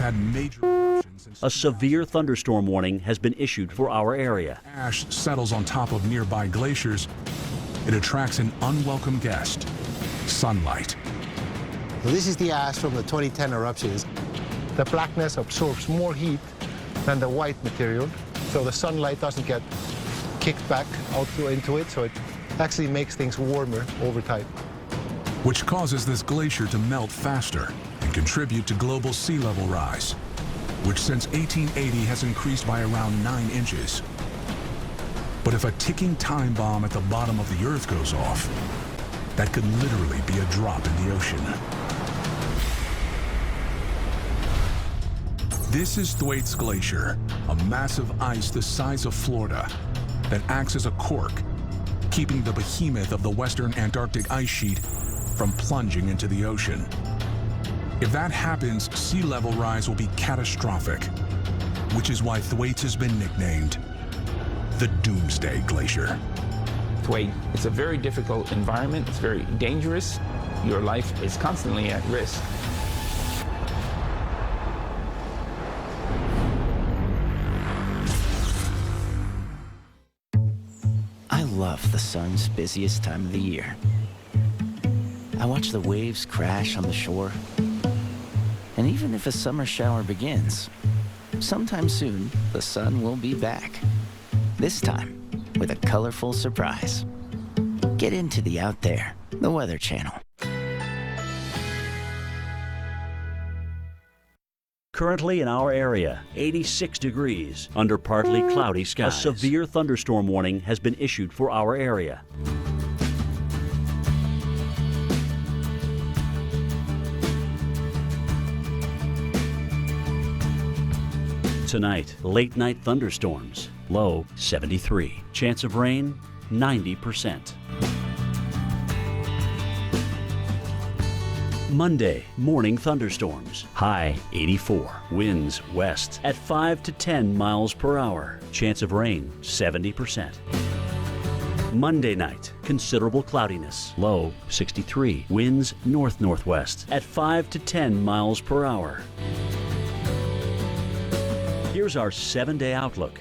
had major eruptions since A severe thunderstorm warning has been issued for our area. ash settles on top of nearby glaciers. It attracts an unwelcome guest, sunlight. So this is the ash from the 2010 eruptions. The blackness absorbs more heat than the white material, so the sunlight doesn't get kicked back out into it, so it actually makes things warmer over time. Which causes this glacier to melt faster and contribute to global sea level rise, which since 1880 has increased by around 9 inches. But if a ticking time bomb at the bottom of the Earth goes off, that could literally be a drop in the ocean. This is Thwaites Glacier, a massive ice the size of Florida that acts as a cork, keeping the behemoth of the western Antarctic ice sheet from plunging into the ocean. If that happens, sea level rise will be catastrophic, which is why Thwaites has been nicknamed the Doomsday Glacier. Thwaites, it's a very difficult environment. It's very dangerous. Your life is constantly at risk. I love the sun's busiest time of the year. I watch the waves crash on the shore. And even if a summer shower begins, sometime soon the sun will be back. This time with a colorful surprise. Get into the Out There, the Weather Channel. Currently in our area, 86 degrees under partly cloudy skies. A severe thunderstorm warning has been issued for our area. Tonight, late night thunderstorms, low 73. Chance of rain, 90%. Monday, morning thunderstorms, high 84. Winds west at 5 to 10 miles per hour. Chance of rain, 70%. Monday night, considerable cloudiness, low 63. Winds north-northwest at 5 to 10 miles per hour. Here's our 7-day outlook.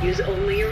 Use only your